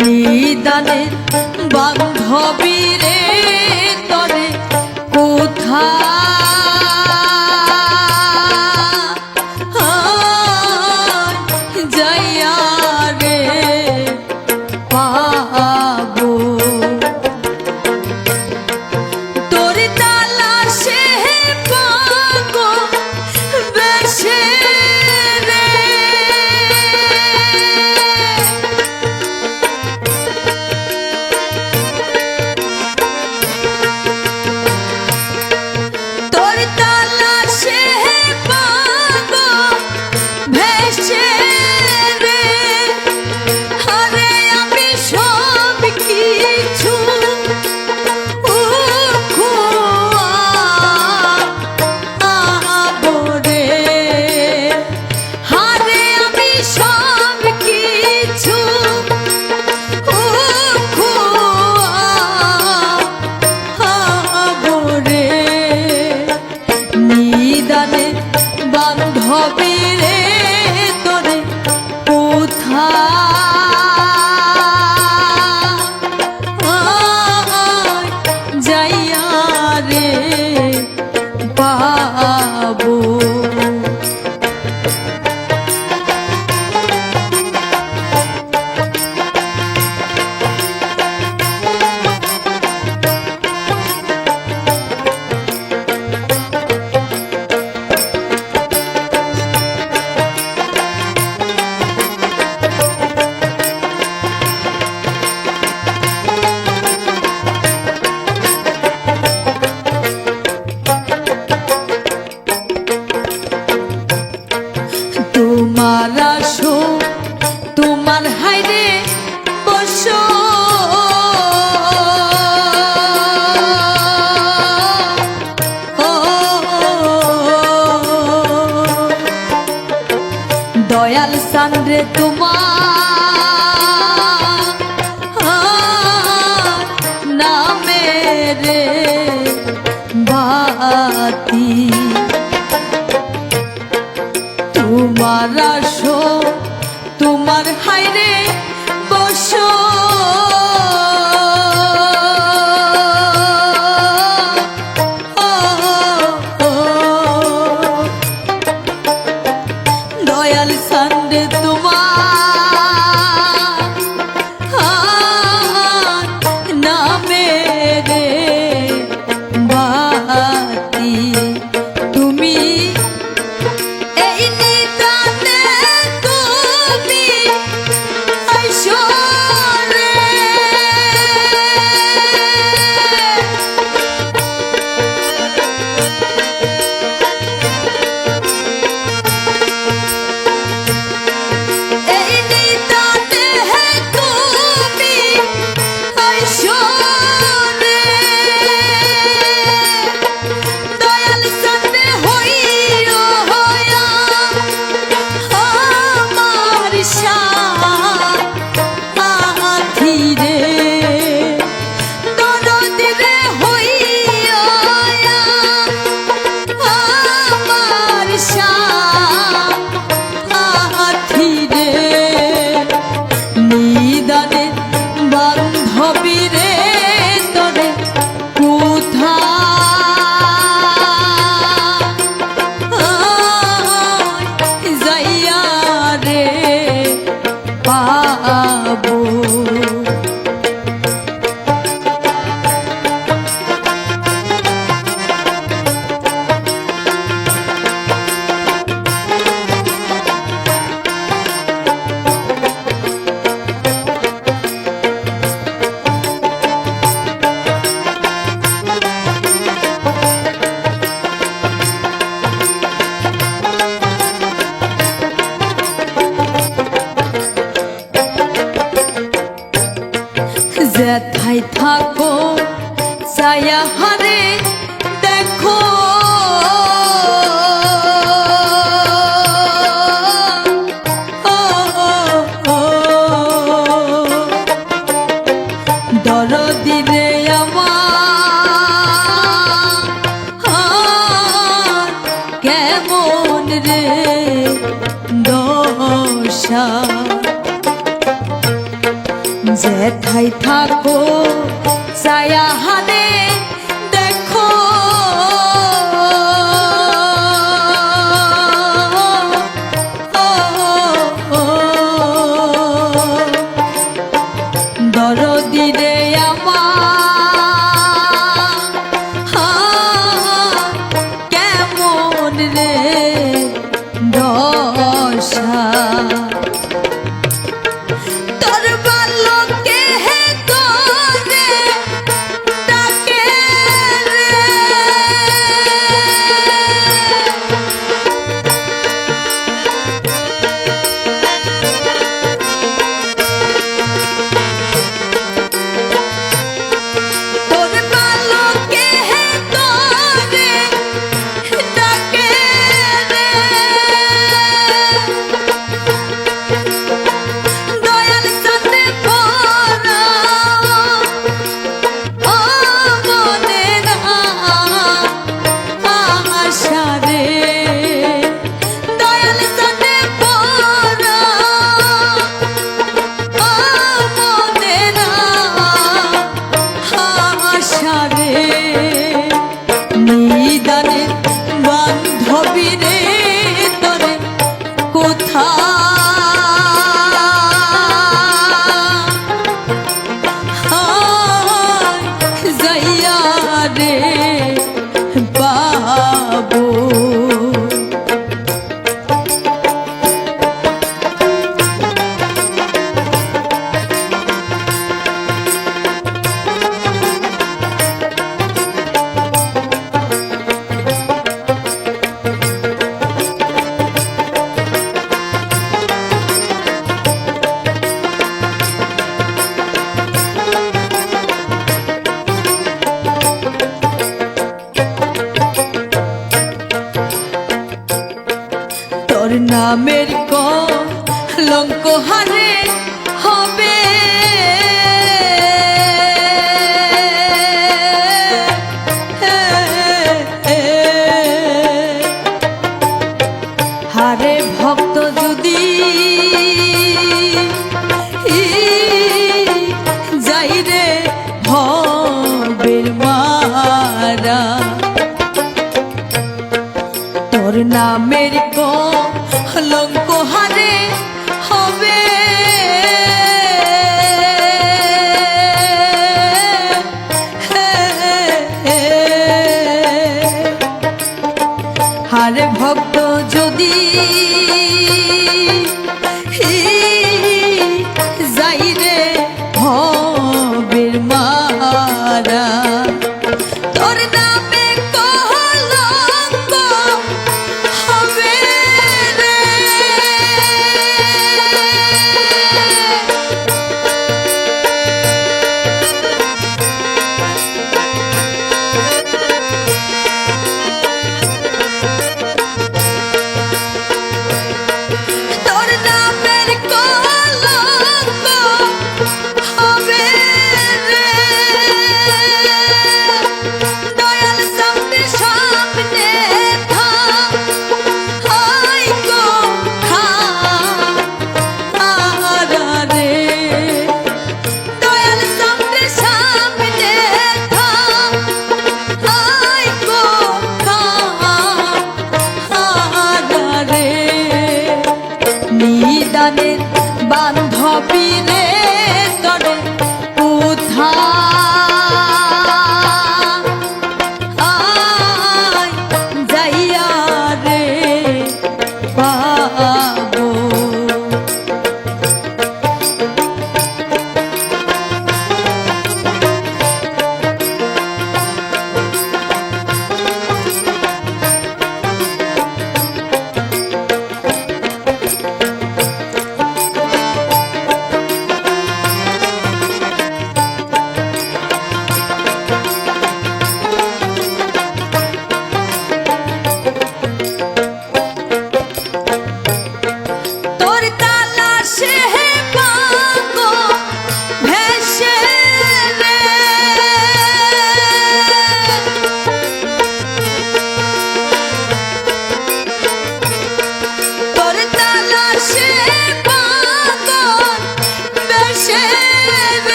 নিদানে বান্ধবী রে তরে কোথায় যাইয়া রে পাবো তোর তালাশে পাগো বেশে রে তোর তালাশে পাগো ভেসে রে আরে আমি সব কিছু বান্ধবী রে তোরে কোথায় যাইয়া রে পাবো তোমার আসো তোমার হাইরে বসো দয়াল সান্দ্রে তোমার নামে রে বাতি তোমার আসো তোমার হাইরে বসো দয়াল সান্ডে তোমার নামে রে বাতি তুমি যেথায় থাকো ছায়া হারে দেখো দরদি রে আমার কেমন রে দশা যেথায় থাকো ছায়া হারে দেখো দরদি রে আমার কেমন রে দশা তোর বালকে হে তোরে ডাকে রে তোর বালকে হে তোরে ডাকে রে দয়াল সাথে পড়া ও মনে না আশা রে দয়াল সাথে পড়া ও মনে না আশা রে নিদানে বান্ধবী রে তোরে কোথায় যাইয়া রে পাবো তোর নামের কলঙ্ক হারে